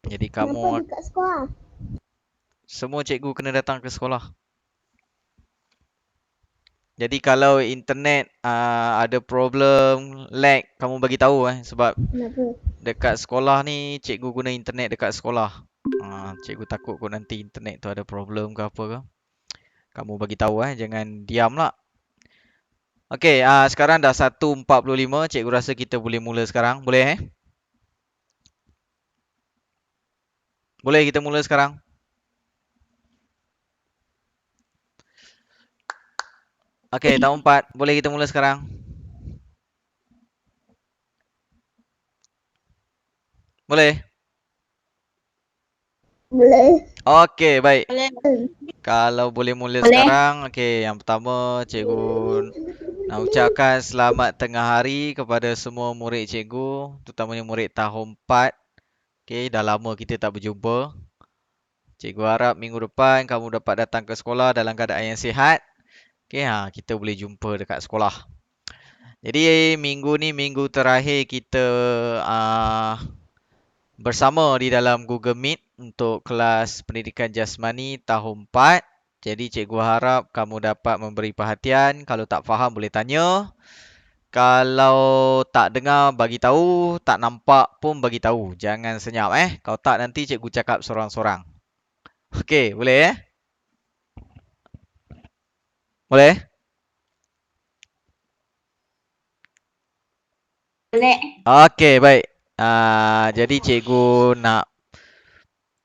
Jadi Kenapa kamu dekat sekolah? semua cikgu kena datang ke sekolah. Jadi kalau internet ada problem, lag, kamu bagi tahu sebab Kenapa? dekat sekolah ni cikgu guna internet dekat sekolah. Cikgu takut kau nanti internet tu ada problem ke apa ke. Kamu bagi tahu jangan diam lah. Okey, sekarang dah 1:45, cikgu rasa kita boleh mula sekarang. Boleh Boleh kita mula sekarang? Okey, tahun 4, boleh kita mula sekarang? Boleh? Boleh. Okey, baik. Boleh. Kalau boleh mula Boleh. sekarang, okey, yang pertama cikgu nak ucapkan selamat tengah hari kepada semua murid cikgu, terutamanya murid tahun 4. Okey, dah lama kita tak berjumpa. Cikgu harap minggu depan kamu dapat datang ke sekolah dalam keadaan yang sihat. Okey, kita boleh jumpa dekat sekolah. Jadi minggu ni minggu terakhir kita bersama di dalam Google Meet untuk kelas pendidikan jasmani tahun 4. Jadi cikgu harap kamu dapat memberi perhatian. Kalau tak faham boleh tanya. Kalau tak dengar bagi tahu, tak nampak pun bagi tahu. Jangan senyap Kalau tak nanti cikgu cakap sorang-sorang. Okey, boleh Boleh? Boleh. Okey, baik. Jadi cikgu nak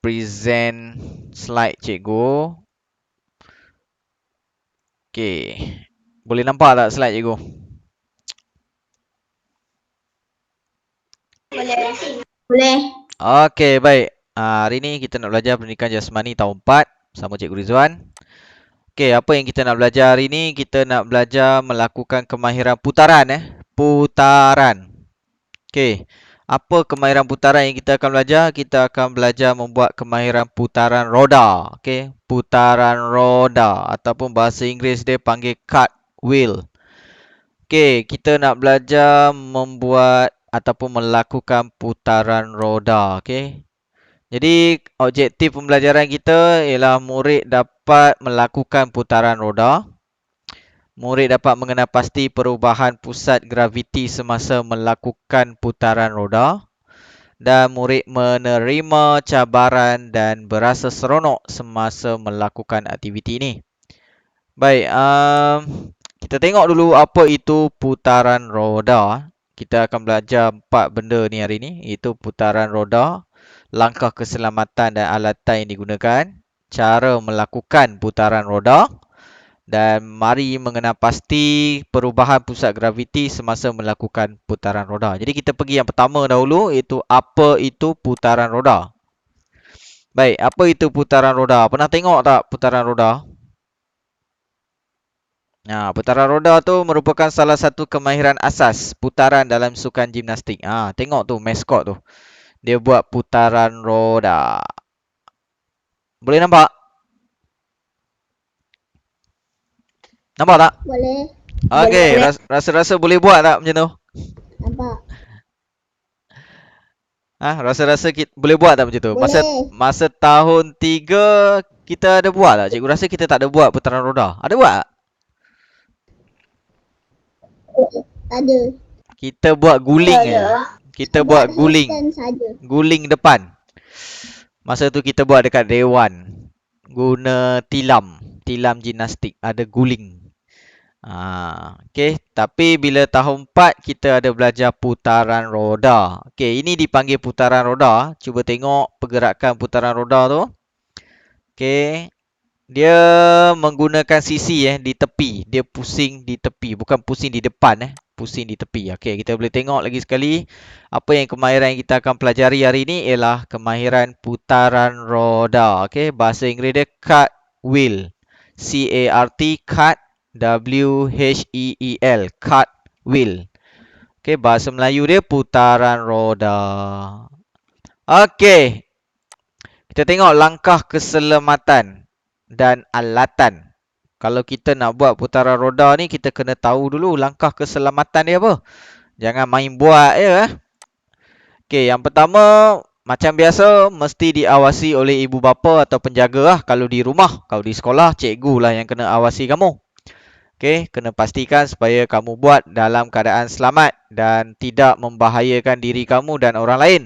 present slide cikgu. Okey. Boleh nampak tak slide cikgu? Boleh. Okey, baik. Hari ni kita nak belajar pendidikan jasmani tahun 4 sama Cikgu Rizwan. Okey, apa yang kita nak belajar hari ni? Kita nak belajar melakukan kemahiran putaran Putaran. Okey. Apa kemahiran putaran yang kita akan belajar? Kita akan belajar membuat kemahiran putaran roda. Okey, putaran roda ataupun bahasa Inggeris dia panggil cartwheel. Okey, kita nak belajar membuat ataupun melakukan putaran roda. Okey. Jadi objektif pembelajaran kita ialah murid dapat melakukan putaran roda. Murid dapat mengenal pasti perubahan pusat graviti semasa melakukan putaran roda. Dan murid menerima cabaran dan berasa seronok semasa melakukan aktiviti ini. Baik, kita tengok dulu apa itu putaran roda. Kita akan belajar 4 benda ni hari ni, iaitu putaran roda, langkah keselamatan dan alatan yang digunakan, cara melakukan putaran roda, dan mari mengenal pasti perubahan pusat graviti semasa melakukan putaran roda. Jadi kita pergi yang pertama dahulu, iaitu apa itu putaran roda. Baik, apa itu putaran roda? Pernah tengok tak putaran roda? Putaran roda tu merupakan salah satu kemahiran asas putaran dalam sukan gimnastik. Tengok tu maskot tu. Dia buat putaran roda. Boleh nampak? Nampak tak? Boleh. Okey, Boleh. rasa-rasa boleh buat tak macam tu? Nampak? Rasa-rasa kita boleh buat tak macam tu? Masa Boleh. masa tahun 3 kita ada buat tak? Cikgu rasa kita tak ada buat putaran roda. Ada buat tak? Ada. Kita buat guling je. Kita buat guling. handstand saja. Guling depan. Masa tu kita buat dekat Dewan. Guna tilam. Tilam gimnastik. Ada guling. Okey. Tapi bila tahun 4 kita ada belajar putaran roda. Okey, ini dipanggil putaran roda. Cuba tengok pergerakan putaran roda tu. Okey. Dia menggunakan sisi di tepi. Dia pusing di tepi. Bukan pusing di depan pusing di tepi. Okey, kita boleh tengok lagi sekali. Apa yang kemahiran yang kita akan pelajari hari ini ialah kemahiran putaran roda. Okey, bahasa Inggeris dia cartwheel. C-A-R-T, cart, W-H-E-E-L, cartwheel. Okey, bahasa Melayu dia putaran roda. Okey, kita tengok langkah keselamatan dan alatan. Kalau kita nak buat putaran roda ni, kita kena tahu dulu langkah keselamatan dia apa. Jangan main buat je. Okey, yang pertama, macam biasa mesti diawasi oleh ibu bapa atau penjaga lah kalau di rumah. Kalau di sekolah, cikgu lah yang kena awasi kamu. Okey, kena pastikan supaya kamu buat dalam keadaan selamat dan tidak membahayakan diri kamu dan orang lain.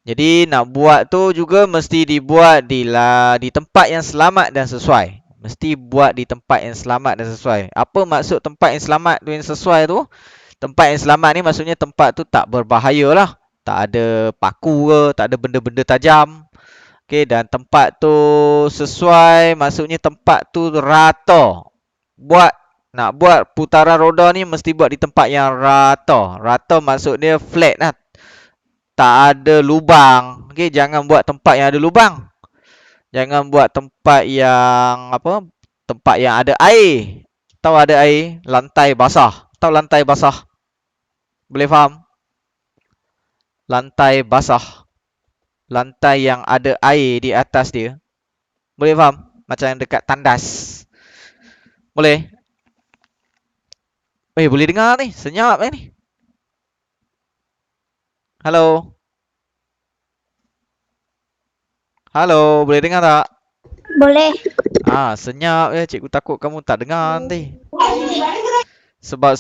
Jadi nak buat tu juga mesti dibuat di tempat yang selamat dan sesuai. Mesti buat di tempat yang selamat dan sesuai. Apa maksud tempat yang selamat dan sesuai tu? Tempat yang selamat ni maksudnya tempat tu tak berbahaya lah. Tak ada paku ke, tak ada benda-benda tajam. Okey, dan tempat tu sesuai maksudnya tempat tu rata. Nak buat putaran roda ni mesti buat di tempat yang rata. Rata maksudnya flat lah. Tak ada lubang. Okey, jangan buat tempat yang ada lubang. Jangan buat tempat yang apa? Tempat yang ada air. Tahu ada air, lantai basah. Tahu lantai basah? Boleh faham? Lantai basah. Lantai yang ada air di atas dia. Boleh faham? Macam yang dekat tandas. Boleh? Boleh dengar ni. Senyap ni. Halo? Halo, boleh dengar tak? Boleh. Senyap ya. Cikgu takut kamu tak dengar nanti. Sebab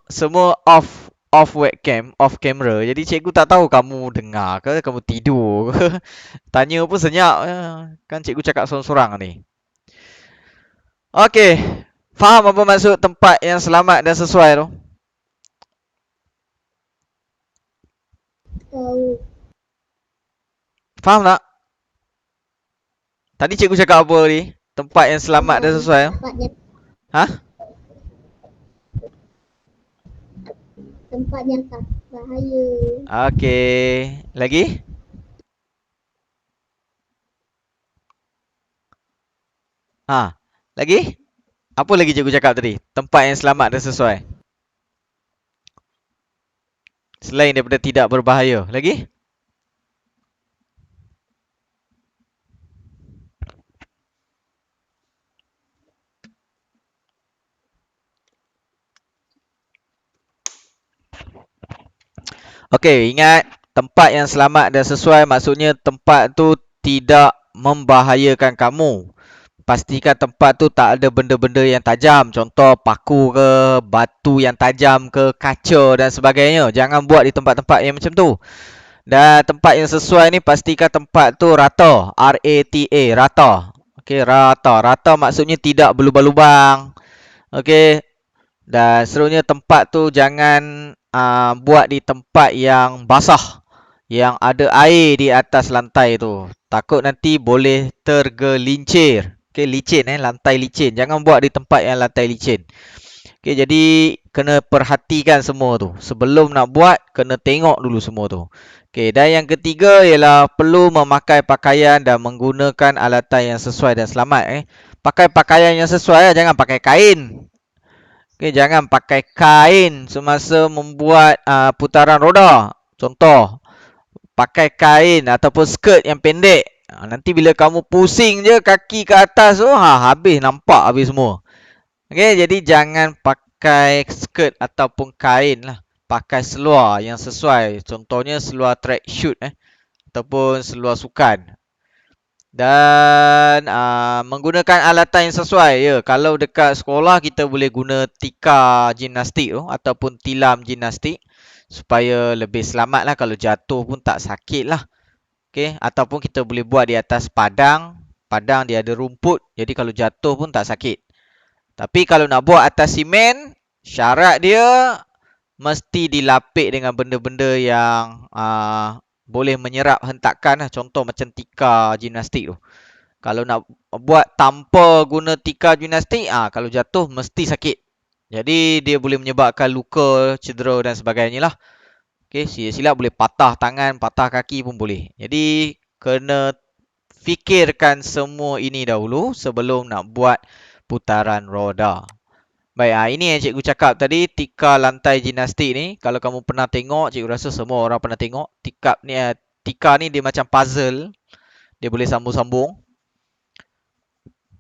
semua off webcam, off camera. Jadi cikgu tak tahu kamu dengar ke, kamu tidur ke. Tanya pun senyap. Kan cikgu cakap sorang-sorang ni. Okey. Faham apa maksud tempat yang selamat dan sesuai tu? Tahu. Faham tak? Tadi cikgu cakap apa ni? Tempat yang selamat dan sesuai. Tempat yang Hah? tempat yang tak bahaya. Okey. Lagi? Lagi? Apa lagi cikgu cakap tadi? Tempat yang selamat dan sesuai. Selain daripada tidak berbahaya. Lagi? Okey, ingat tempat yang selamat dan sesuai maksudnya tempat tu tidak membahayakan kamu. Pastikan tempat tu tak ada benda-benda yang tajam. Contoh paku ke, batu yang tajam ke, kaca dan sebagainya. Jangan buat di tempat-tempat yang macam tu. Dan tempat yang sesuai ni pastikan tempat tu rata. R-A-T-A, rata. Okey, rata. Rata maksudnya tidak berlubang-lubang. Okey. Dan seterusnya tempat tu jangan buat di tempat yang basah. Yang ada air di atas lantai tu. Takut nanti boleh tergelincir. Okey, licin lantai licin. Jangan buat di tempat yang lantai licin. Okey, jadi kena perhatikan semua tu. Sebelum nak buat, kena tengok dulu semua tu. Okey, dan yang ketiga ialah perlu memakai pakaian dan menggunakan alatan yang sesuai dan selamat. Pakai pakaian yang sesuai, jangan pakai kain. Okey, jangan pakai kain semasa membuat putaran roda. Contoh, pakai kain ataupun skirt yang pendek. Nanti bila kamu pusing je kaki ke atas tu, habis, nampak habis semua. Okey, jadi jangan pakai skirt ataupun kain lah. Pakai seluar yang sesuai. Contohnya seluar track shoot ataupun seluar sukan. Dan menggunakan alatan yang sesuai. Ya, kalau dekat sekolah kita boleh guna tikar gimnastik tu ataupun tilam gimnastik supaya lebih selamat lah, kalau jatuh pun tak sakit lah. Okay, ataupun kita boleh buat di atas padang. Padang dia ada rumput, jadi kalau jatuh pun tak sakit. Tapi kalau nak buat atas simen, syarat dia mesti dilapik dengan benda-benda yang boleh menyerap hentakan lah. Contoh macam tikar gimnastik tu. Kalau nak buat tanpa guna tikar gimnastik, kalau jatuh mesti sakit. Jadi dia boleh menyebabkan luka, cedera dan sebagainya lah. Okay, silap boleh patah tangan, patah kaki pun boleh. Jadi kena fikirkan semua ini dahulu sebelum nak buat putaran roda. Baik, ini yang cikgu cakap tadi, tikar lantai gimnastik ni. Kalau kamu pernah tengok, cikgu rasa semua orang pernah tengok. Tikar ni dia macam puzzle. Dia boleh sambung-sambung.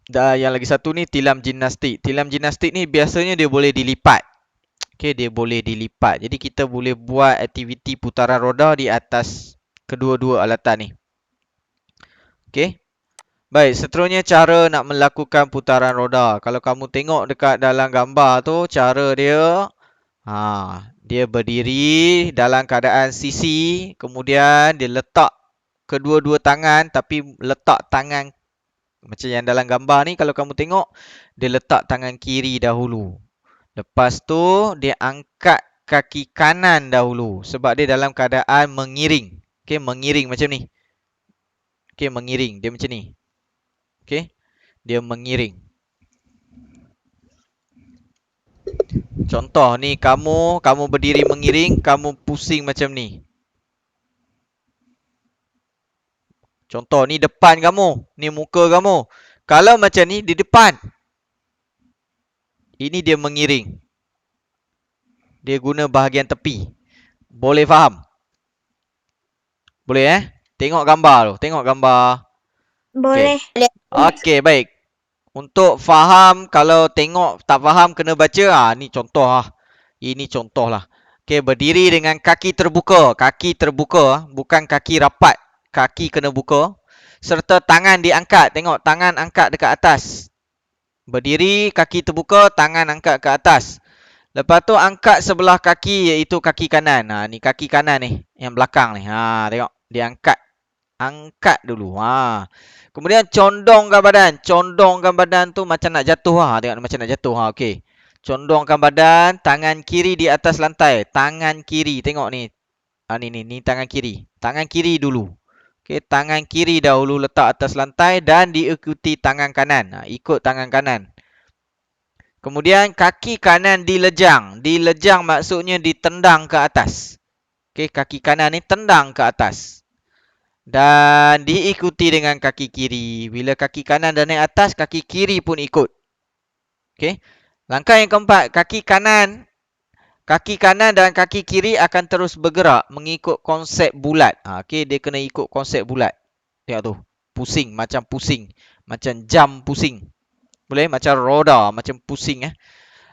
Dan yang lagi satu ni tilam gimnastik. Tilam gimnastik ni biasanya dia boleh dilipat. Okey, dia boleh dilipat. Jadi kita boleh buat aktiviti putaran roda di atas kedua-dua alatan ni. Okey. Baik, seterusnya cara nak melakukan putaran roda. Kalau kamu tengok dekat dalam gambar tu, cara dia, dia berdiri dalam keadaan sisi, kemudian dia letak kedua-dua tangan, tapi letak tangan macam yang dalam gambar ni, kalau kamu tengok, dia letak tangan kiri dahulu. Lepas tu, dia angkat kaki kanan dahulu, sebab dia dalam keadaan mengiring. Okey, mengiring macam ni. Okey, mengiring. Dia macam ni. Okey, dia mengiring. Contoh ni, kamu berdiri mengiring, kamu pusing macam ni. Contoh ni depan kamu, ni muka kamu. Kalau macam ni di depan, ini dia mengiring. Dia guna bahagian tepi. Boleh faham? Boleh Tengok gambar tu, tengok gambar. Boleh. Okey, baik. Untuk faham, kalau tengok tak faham kena baca. Ni contoh lah. Ini contoh lah. Okey, berdiri dengan kaki terbuka. Kaki terbuka, bukan kaki rapat. Kaki kena buka. Serta tangan diangkat. Tengok, tangan angkat dekat atas. Berdiri, kaki terbuka, tangan angkat ke atas. Lepas tu angkat sebelah kaki, iaitu kaki kanan. Ni kaki kanan ni, yang belakang ni. Tengok, dia angkat. Angkat dulu. Kemudian condongkan badan. Condongkan badan tu macam nak jatuh. Tengok macam nak jatuh. Okey. Condongkan badan. Tangan kiri di atas lantai. Tangan kiri. Tengok ni. Ni tangan kiri. Tangan kiri dulu. Okey. Tangan kiri dahulu letak atas lantai dan diikuti tangan kanan. Ikut tangan kanan. Kemudian kaki kanan dilejang. Dilejang maksudnya ditendang ke atas. Okey. Kaki kanan ni tendang ke atas. Dan diikuti dengan kaki kiri. Bila kaki kanan dah naik atas, kaki kiri pun ikut. Okey. Langkah yang keempat, kaki kanan dan kaki kiri akan terus bergerak mengikut konsep bulat. Okey, dia kena ikut konsep bulat. Tengok tu. Pusing, macam pusing. Macam jam pusing. Boleh? Macam roda, macam pusing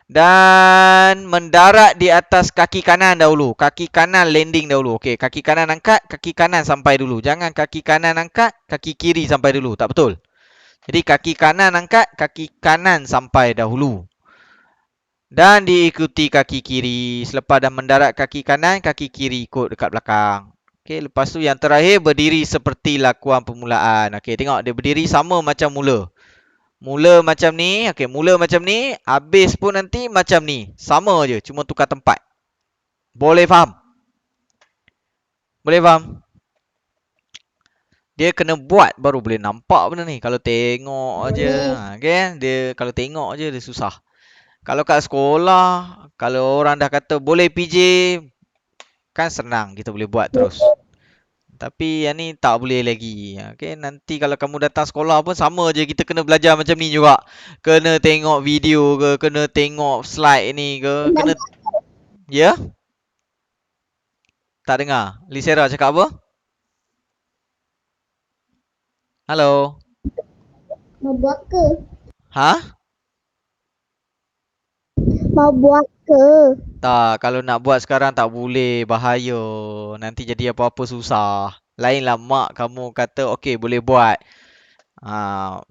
Dan mendarat di atas kaki kanan dahulu. Kaki kanan landing dahulu. Okey, kaki kanan angkat, kaki kanan sampai dulu. Jangan kaki kanan angkat, kaki kiri sampai dulu. Tak betul. Jadi kaki kanan angkat, kaki kanan sampai dahulu. Dan diikuti kaki kiri. Selepas dah mendarat kaki kanan, kaki kiri ikut dekat belakang. Okey, lepas tu yang terakhir berdiri seperti lakuan permulaan. Okey, tengok dia berdiri sama macam mula. Mula macam ni, okey, mula macam ni, habis pun nanti macam ni. Sama je, cuma tukar tempat. Boleh faham? Boleh faham? Dia kena buat baru boleh nampak benda ni. Kalau tengok aja, okey, dia kalau tengok aja dia susah. Kalau kat sekolah, kalau orang dah kata boleh PJ, kan senang kita boleh buat terus. Tapi yang ni tak boleh lagi. Okay, nanti kalau kamu datang sekolah pun sama je. Kita kena belajar macam ni juga. Kena tengok video ke, kena tengok slide ni ke. Kena... Ya? Tak dengar. Lisera cakap apa? Halo? Mau buat ke? Ha? Mau buat ke? Tak, kalau nak buat sekarang tak boleh. Bahaya. Nanti jadi apa-apa susah. Lainlah mak kamu kata, okey boleh buat.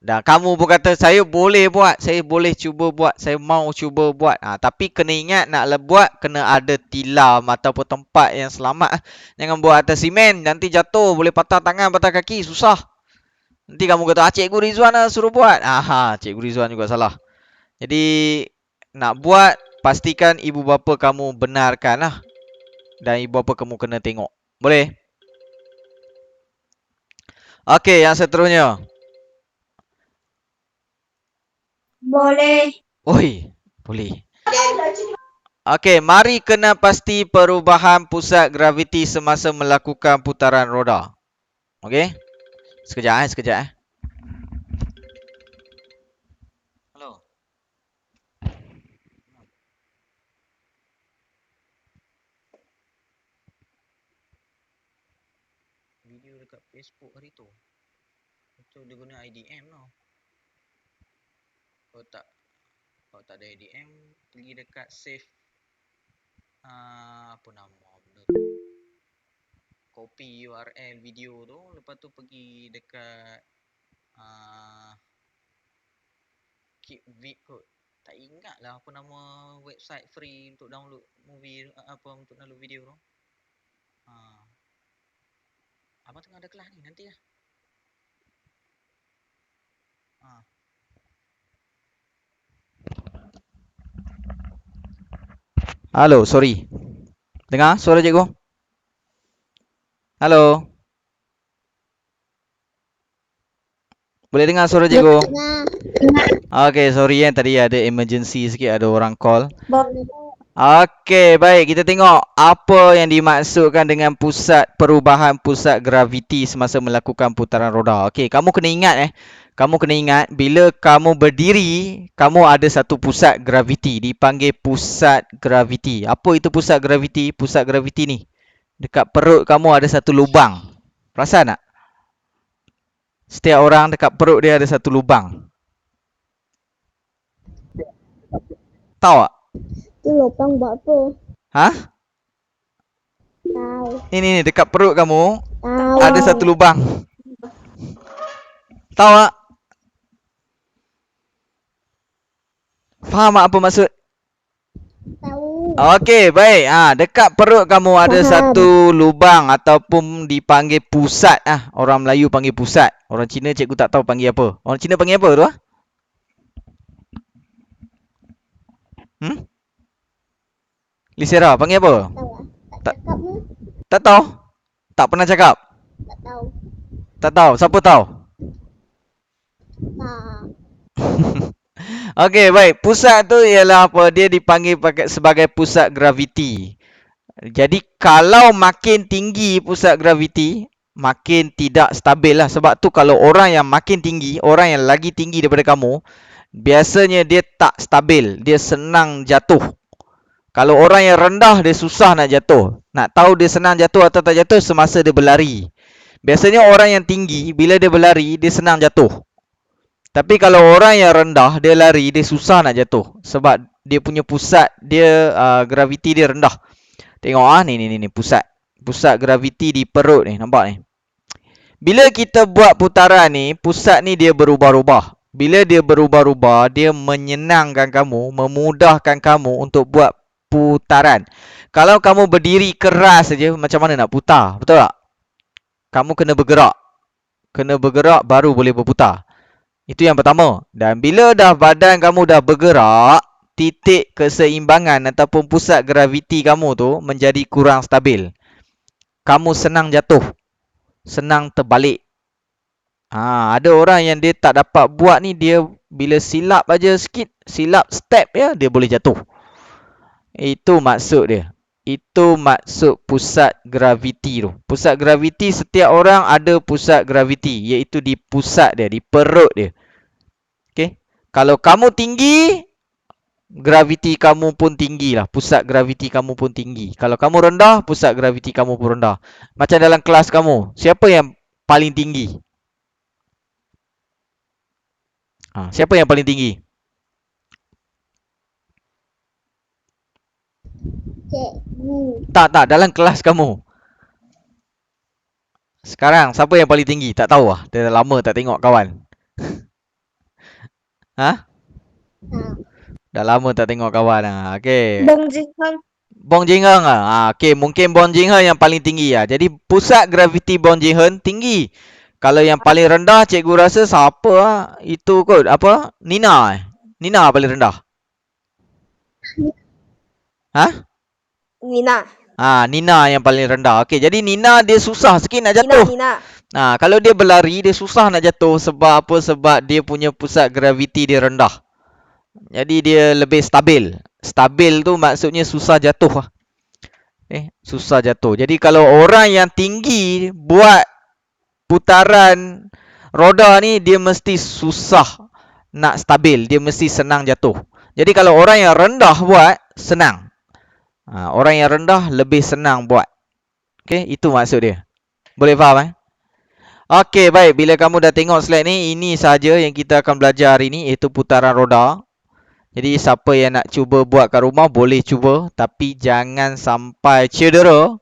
Dan kamu pun kata saya boleh buat, saya boleh cuba buat, saya mau cuba buat. Tapi kena ingat nak buat kena ada tilam ataupun tempat yang selamat. Jangan buat atas simen, nanti jatuh boleh patah tangan, patah kaki, susah. Nanti kamu kata Cikgu Rizwan suruh buat. Cikgu Rizwan juga salah. Jadi nak buat pastikan ibu bapa kamu benarkanlah. Dan ibu bapa kamu kena tengok. Boleh? Okey, yang seterusnya. Boleh. Oi, boleh. Okey, mari kena pasti perubahan pusat graviti semasa melakukan putaran roda. Okey? Sekejap. Hello. Video dekat Facebook hari tu. Itu dia guna IDM tau. Kalau tak ada IDM, pergi dekat save apa nama benda tu. copy URL video tu, lepas tu pergi dekat keep vid kot. Tak ingat lah apa nama website free untuk download movie untuk download video tu. Abang tengah ada kelas ni, nanti lah. Halo, sorry. Dengar suara cikgu? Halo. Boleh dengar suara cikgu? Tengah. Okay, sorry tadi ada emergency sikit, ada orang call. Boleh. Okay, baik. Kita tengok apa yang dimaksudkan dengan pusat perubahan pusat graviti semasa melakukan putaran roda. Okay, kamu kena ingat Kamu kena ingat bila kamu berdiri, kamu ada satu pusat graviti dipanggil pusat graviti. Apa itu pusat graviti? Pusat graviti ni dekat perut kamu ada satu lubang. Perasan tak? Setiap orang dekat perut dia ada satu lubang. Tahu tak? Tu lubang buat apa? Hah? Tahu. Ini dekat perut kamu Tahu. ada satu lubang. Tahu tak? Faham tak apa maksud? Tahu. Okey, baik. Dekat perut kamu ada Faham. satu lubang ataupun dipanggil pusat. Orang Melayu panggil pusat. Orang Cina cikgu tak tahu panggil apa. Orang Cina panggil apa tu? Lisera panggil apa? Tahu lah. Tak- Tak cakap ni. Tak tahu? Tak pernah cakap? Tak tahu. Tak tahu. Siapa tahu? Tak. Okey, baik. Pusat tu ialah apa? Dia dipanggil sebagai pusat graviti. Jadi kalau makin tinggi pusat graviti, makin tidak stabil lah. Sebab tu kalau orang yang makin tinggi, orang yang lagi tinggi daripada kamu, biasanya dia tak stabil. Dia senang jatuh. Kalau orang yang rendah, dia susah nak jatuh. Nak tahu dia senang jatuh atau tak jatuh semasa dia berlari. Biasanya orang yang tinggi, bila dia berlari, dia senang jatuh. Tapi kalau orang yang rendah, dia lari, dia susah nak jatuh. Sebab dia punya pusat, dia graviti dia rendah. Tengok ni pusat. Pusat graviti di perut ni, nampak ni. Bila kita buat putaran ni, pusat ni dia berubah-ubah. Bila dia berubah-ubah, dia menyenangkan kamu, memudahkan kamu untuk buat putaran. Kalau kamu berdiri keras saja, macam mana nak putar? Betul tak? Kamu kena bergerak. Kena bergerak baru boleh berputar. Itu yang pertama. Dan bila dah badan kamu dah bergerak, titik keseimbangan ataupun pusat graviti kamu tu menjadi kurang stabil. Kamu senang jatuh. Senang terbalik. Ada orang yang dia tak dapat buat ni, dia bila silap aja sikit, silap step ya, dia boleh jatuh. Itu maksud dia. Itu maksud pusat graviti tu. Pusat graviti, setiap orang ada pusat graviti, iaitu di pusat dia, di perut dia. Okey. Kalau kamu tinggi, graviti kamu pun tinggi lah. Pusat graviti kamu pun tinggi. Kalau kamu rendah, pusat graviti kamu pun rendah. Macam dalam kelas kamu, siapa yang paling tinggi? Siapa yang paling tinggi? Cikgu. Tak, dalam kelas kamu. Sekarang, siapa yang paling tinggi? Tak tahu lah. Dia dah lama tak tengok kawan. Tak. Dah lama tak tengok kawan. Okey. Bong Jingheng. Bong Jingheng okey, mungkin Bong Jingheng yang paling tinggi Jadi pusat graviti Bong Jingheng tinggi. Kalau yang paling rendah, cikgu rasa siapa Itu kot, apa? Nina Nina paling rendah. Nina. Nina yang paling rendah. Okey, jadi Nina dia susah sikit nak jatuh. Nina. Kalau dia berlari, dia susah nak jatuh. Sebab apa? Sebab dia punya pusat graviti dia rendah. Jadi dia lebih stabil. Stabil tu maksudnya susah jatuh. Susah jatuh. Jadi kalau orang yang tinggi buat putaran roda ni, dia mesti susah nak stabil. Dia mesti senang jatuh. Jadi kalau orang yang rendah buat, senang. Orang yang rendah lebih senang buat. Okey, itu maksud dia. Boleh faham Okey, baik. Bila kamu dah tengok slide ni, ini sahaja yang kita akan belajar hari ni, iaitu putaran roda. Jadi siapa yang nak cuba buat kat rumah boleh cuba, tapi jangan sampai cedera.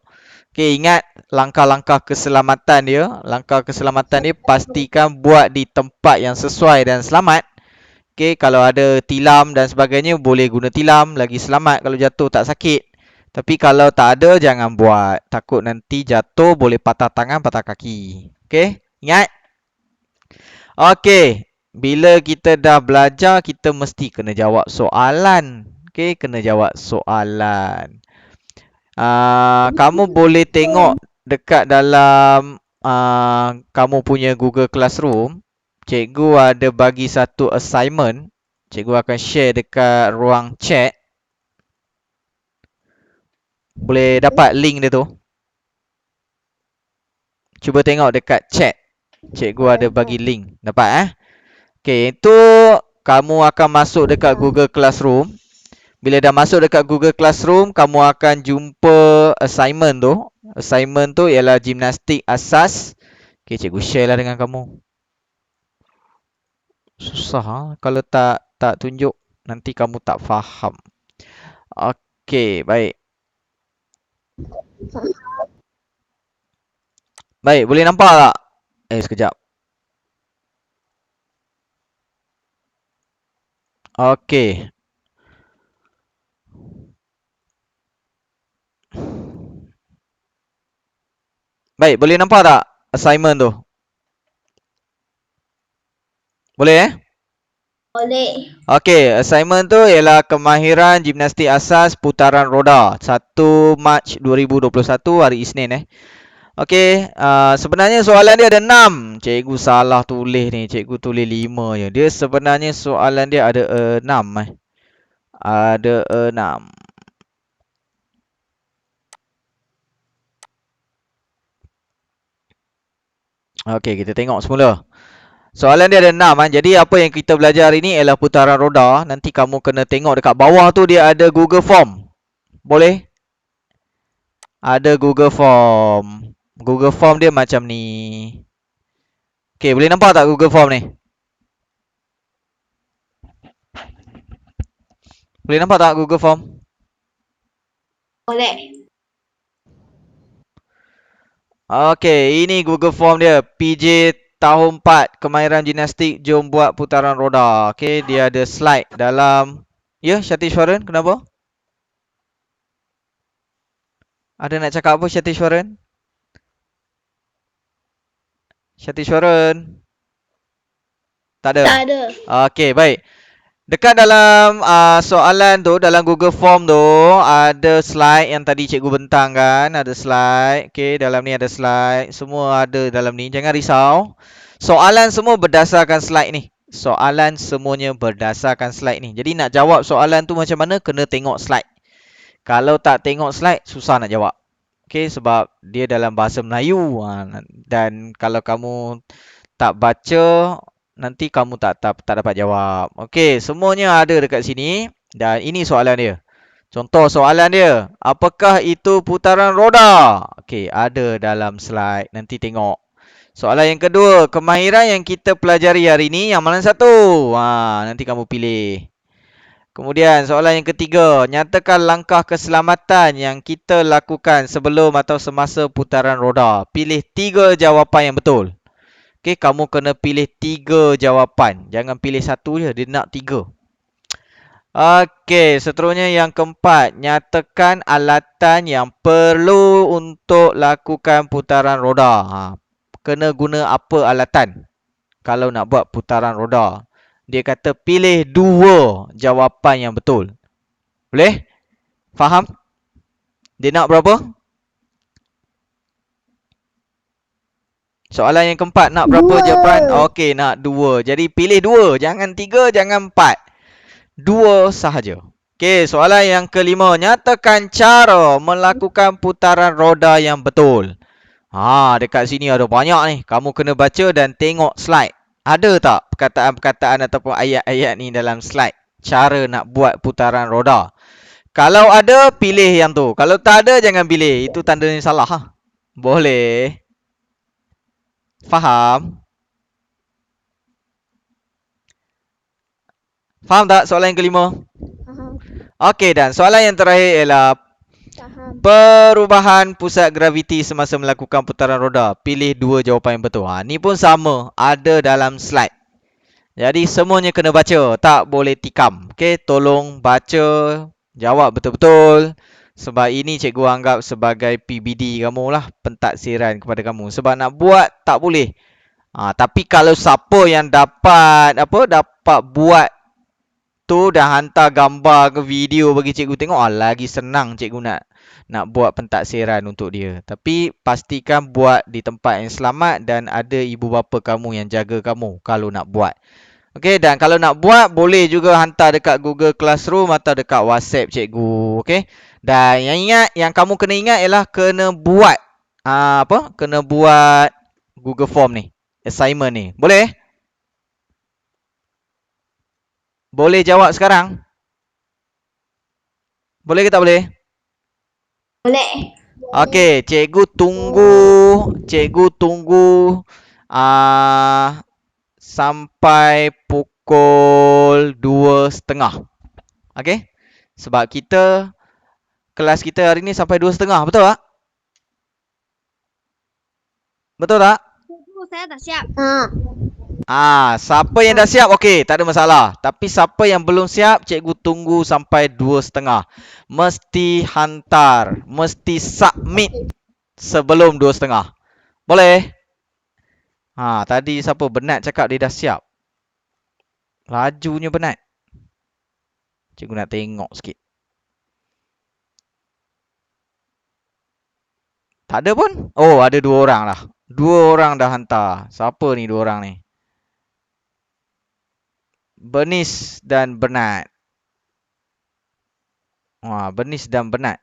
Okey, ingat langkah-langkah keselamatan dia. Langkah keselamatan dia pastikan buat di tempat yang sesuai dan selamat. Okey, kalau ada tilam dan sebagainya boleh guna tilam, lagi selamat kalau jatuh tak sakit. Tapi kalau tak ada jangan buat. Takut nanti jatuh boleh patah tangan, patah kaki. Okey, ingat? Okey, bila kita dah belajar kita mesti kena jawab soalan. Okey, kena jawab soalan. Kamu boleh tengok dekat dalam kamu punya Google Classroom, cikgu ada bagi satu assignment. Cikgu akan share dekat ruang chat. Boleh dapat link dia tu. Cuba tengok dekat chat. Cikgu ada bagi link. Dapat Okey, itu kamu akan masuk dekat Google Classroom. Bila dah masuk dekat Google Classroom, kamu akan jumpa assignment tu. Assignment tu ialah gimnastik asas. Okey, cikgu share lah dengan kamu. Susah kalau tak tunjuk nanti kamu tak faham. Okey, baik. Baik, boleh nampak tak? Sekejap. Okey. Baik, boleh nampak tak assignment tu? Boleh Boleh. Okey, assignment tu ialah kemahiran gimnastik asas putaran roda. 1 Mac 2021 hari Isnin Okey, sebenarnya soalan dia ada 6. Cikgu salah tulis ni. Cikgu tulis 5 je. Dia sebenarnya soalan dia ada 6 Ada 6. Okey, kita tengok semula. Soalan dia ada 6 Jadi apa yang kita belajar hari ni ialah putaran roda. Nanti kamu kena tengok dekat bawah tu dia ada Google Form. Boleh? Ada Google Form. Google Form dia macam ni. Okey, boleh nampak tak Google Form ni? Boleh nampak tak Google Form? Boleh. Okey, ini Google Form dia. PJ tahun 4 kemahiran gimnastik, jom buat putaran roda. Okey, dia ada slide dalam. Ya, Syatishwaran, kenapa? Ada nak cakap apa Syatishwaran? Syatishwaran? Tak ada? Tak ada. Okey, baik. Dekat dalam soalan tu, dalam Google Form tu, ada slide yang tadi cikgu bentangkan. Ada slide. Okey, dalam ni ada slide. Semua ada dalam ni. Jangan risau. Soalan semua berdasarkan slide ni. Soalan semuanya berdasarkan slide ni. Jadi nak jawab soalan tu macam mana, kena tengok slide. Kalau tak tengok slide, susah nak jawab. Okey, sebab dia dalam bahasa Melayu. Dan kalau kamu tak baca, nanti kamu tak dapat jawab. Okey, semuanya ada dekat sini. Dan ini soalan dia. Contoh soalan dia. Apakah itu putaran roda? Okey, ada dalam slide. Nanti tengok. Soalan yang kedua. Kemahiran yang kita pelajari hari ini, yang mana satu? Nanti kamu pilih. Kemudian soalan yang ketiga. Nyatakan langkah keselamatan yang kita lakukan sebelum atau semasa putaran roda. Pilih 3 jawapan yang betul. Okey, kamu kena pilih 3 jawapan. Jangan pilih satu je, dia nak 3. Okey, seterusnya yang keempat. Nyatakan alatan yang perlu untuk lakukan putaran roda. Kena guna apa alatan kalau nak buat putaran roda? Dia kata pilih 2 jawapan yang betul. Boleh? Faham? Dia nak berapa? Soalan yang keempat, nak berapa 2. jawapan? Okey, nak 2. Jadi pilih 2. Jangan 3, jangan 4. 2 sahaja. Okey, soalan yang kelima. Nyatakan cara melakukan putaran roda yang betul. Dekat sini ada banyak ni. Kamu kena baca dan tengok slide. Ada tak perkataan-perkataan ataupun ayat-ayat ni dalam slide? Cara nak buat putaran roda. Kalau ada, pilih yang tu. Kalau tak ada, jangan pilih. Itu tandanya salah. Boleh. Faham? Faham tak soalan yang kelima? Faham. Okey, dan soalan yang terakhir ialah Faham. Perubahan pusat graviti semasa melakukan putaran roda. Pilih dua jawapan yang betul. Ni pun sama. Ada dalam slide. Jadi semuanya kena baca. Tak boleh tikam. Okey, tolong baca. Jawab betul-betul. Sebab ini cikgu anggap sebagai PBD kamu lah. Pentaksiran kepada kamu. Sebab nak buat tak boleh. Tapi kalau siapa yang dapat buat tu dah hantar gambar ke video bagi cikgu tengok, lagi senang cikgu nak buat pentaksiran untuk dia. Tapi pastikan buat di tempat yang selamat dan ada ibu bapa kamu yang jaga kamu kalau nak buat. Okey, dan kalau nak buat boleh juga hantar dekat Google Classroom atau dekat WhatsApp cikgu. Okey. Dan yang kamu kena ingat ialah kena buat kena buat Google Form ni, assignment ni. Boleh? Boleh jawab sekarang? Boleh ke tak boleh? Boleh. Okey, cikgu tunggu sampai pukul 2:30. Okey? Sebab kelas kita hari ni sampai 2:30, betul tak? Betul tak? Cikgu, saya dah siap. Siapa yang dah siap, okey, tak ada masalah. Tapi siapa yang belum siap, cikgu tunggu sampai 2:30. Mesti hantar, mesti submit sebelum 2:30. Boleh? Tadi siapa? Benat cakap dia dah siap. Lajunya Benat. Cikgu nak tengok sikit. Tak ada pun? Oh, ada 2 orang lah. 2 orang dah hantar. Siapa ni 2 orang ni? Bernice dan Benat. Bernice dan Benat.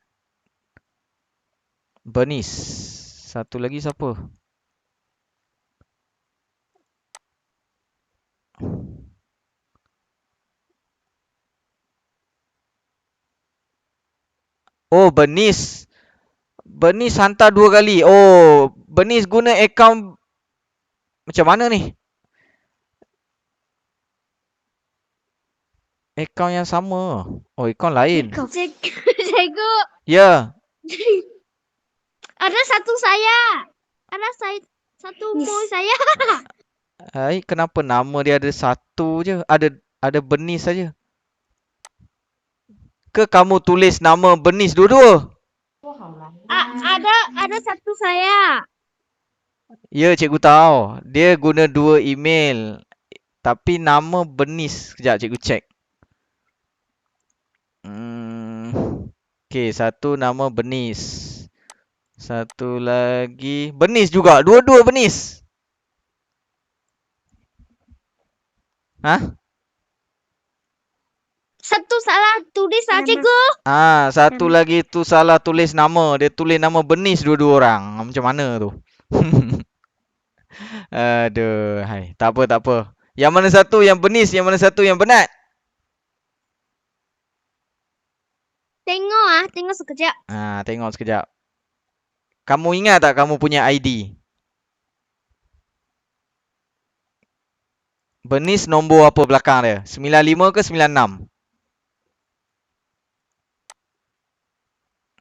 Bernice. Satu lagi siapa? Oh, Bernice. Bernice hantar 2 kali. Oh, Bernice guna akaun macam mana ni? Akaun yang sama. Oh, akaun lain. Cikgu, Ya. ada satu saya. Ada satu boy saya. Kenapa nama dia ada satu je? Ada Bernice saja. Ke kamu tulis nama Bernice dua-dua? Ada satu saya. Ya, cikgu tahu. Dia guna 2 email. Tapi nama Bernice. Sekejap cikgu cek. Okey, satu nama Bernice. Satu lagi Bernice juga. Dua-dua Bernice. Satu salah tulis lah, cikgu. Satu lagi tu salah tulis nama. Dia tulis nama Bernice dua-dua orang. Macam mana tu? Aduh, hai. Tak apa. Yang mana satu yang Bernice, yang mana satu yang Benat? Tengok sekejap. Tengok sekejap. Kamu ingat tak kamu punya ID? Bernice nombor apa belakang dia? 95 ke 96?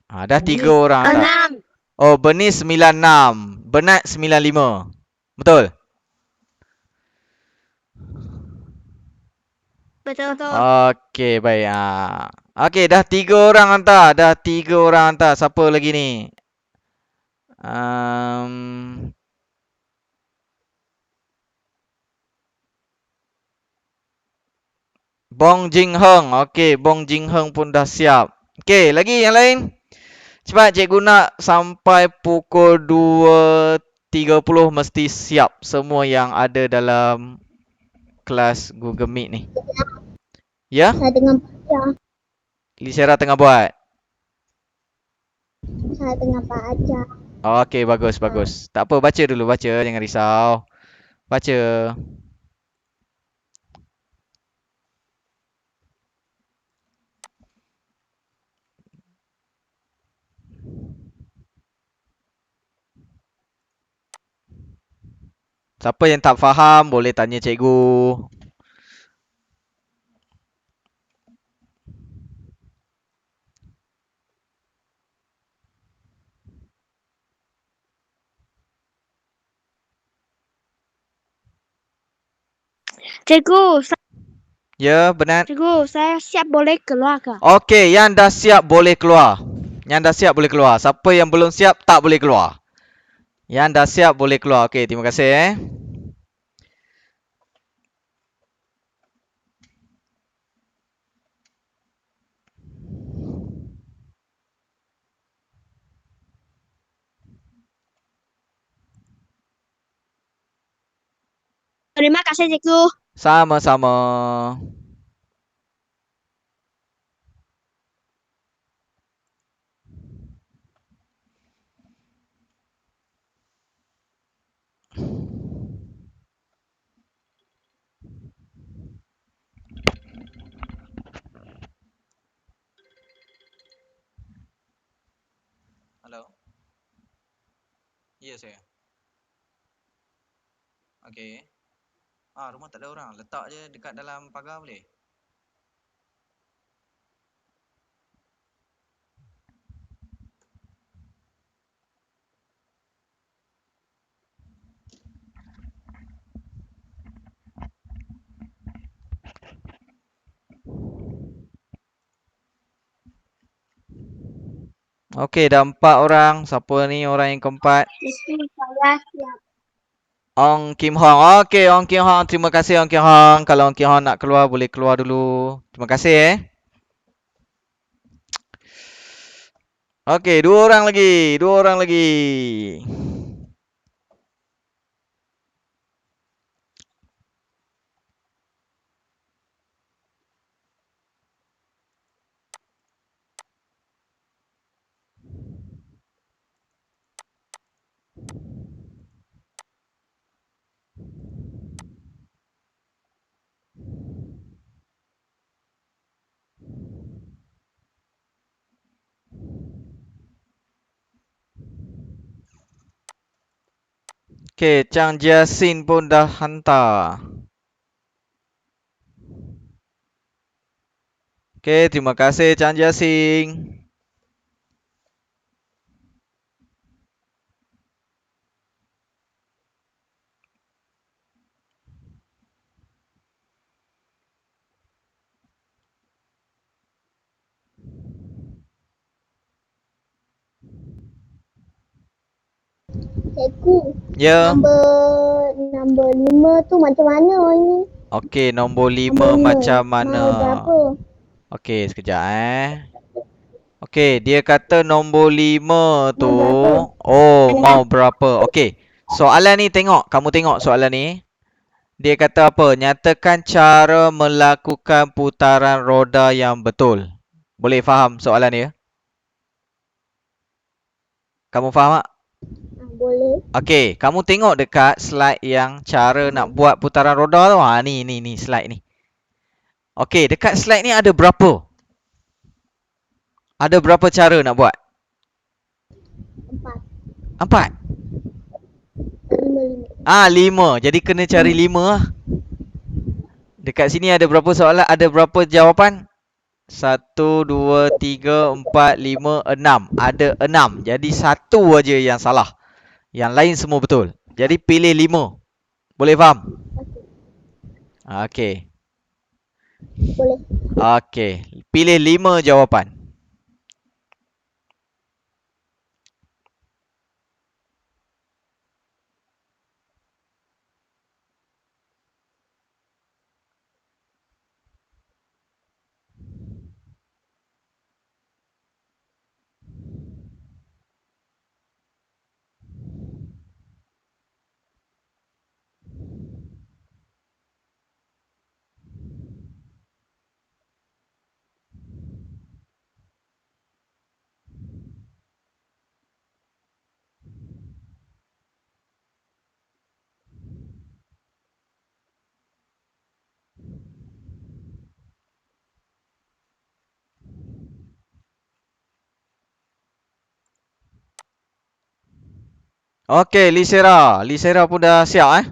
Dah 3 orang tak? 6. Oh, Bernice 96. Benat 95. Betul? Betul. Okey, baik. Okey, dah 3 orang hantar. Siapa lagi ni? Bong Jing Heng. Okey, Bong Jing Heng pun dah siap. Okey, lagi yang lain? Cepat, cikgu nak sampai pukul 2:30 mesti siap semua yang ada dalam kelas Google Meet ni. Ya? Saya tengah baca. Lisera tengah buat. Saya tengah baca. Okey, bagus. Tak apa, baca dulu. Jangan risau. Baca. Siapa yang tak faham boleh tanya cikgu. Cikgu, Ya, benar. cikgu, saya siap boleh keluar ke? Okey, yang dah siap boleh keluar. Yang dah siap boleh keluar. Siapa yang belum siap tak boleh keluar. Yang dah siap boleh keluar. Okey, terima kasih Terima kasih, cikgu. Sama-sama. Halo. Ya, saya. Okey. Rumah tak ada orang. Letak je dekat dalam pagar boleh? Okey, dah 4 orang. Siapa ni orang yang keempat? Cikgu, saya siap. Ong Kim Hong. Okey, Ong Kim Hong. Terima kasih Ong Kim Hong. Kalau Ong Kim Hong nak keluar, boleh keluar dulu. Terima kasih Okey, 2 orang lagi. 2 orang lagi. Okey, Chang Jiasin pun dah hantar. Okey, terima kasih Chang Jiasin. Cikgu, Ya. nombor 5 tu macam mana ini? Okey, nombor 5 Nombor 5. macam mana? Mau berapa? Okey, sekejap Okey, dia kata nombor 5 tu. Mau berapa? Oh, mau berapa? Okey. Soalan ni tengok, kamu tengok soalan ni. Dia kata apa? Nyatakan cara melakukan putaran roda yang betul. Boleh faham soalan dia? Kamu faham tak? Boleh. Okey, kamu tengok dekat slide yang cara nak buat putaran roda tu. Ni slide ni. Okey, dekat slide ni ada berapa? Ada berapa cara nak buat? 4. 4. 5. 5. Jadi kena cari 5 lah. Dekat sini ada berapa soalan? Ada berapa jawapan? 1, 2, 3, 4, 5, 6. Ada 6. Jadi 1 aja yang salah. Yang lain semua betul. Jadi pilih 5. Boleh faham? Okey. Boleh. Okey. Pilih 5 jawapan. Okey, Lisera. Lisera pun dah siap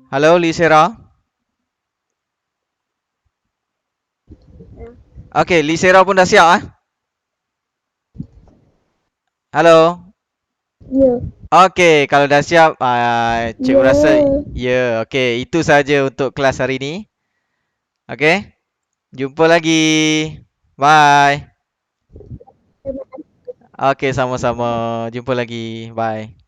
Halo Lisera. Okey, Lisera pun dah siap ah. Halo. Ya. Okey, kalau dah siap cikgu Ya. rasa ya, okey, itu saja untuk kelas hari ini. Okey. Jumpa lagi. Bye. Terima kasih. Okey, sama-sama. Jumpa lagi. Bye.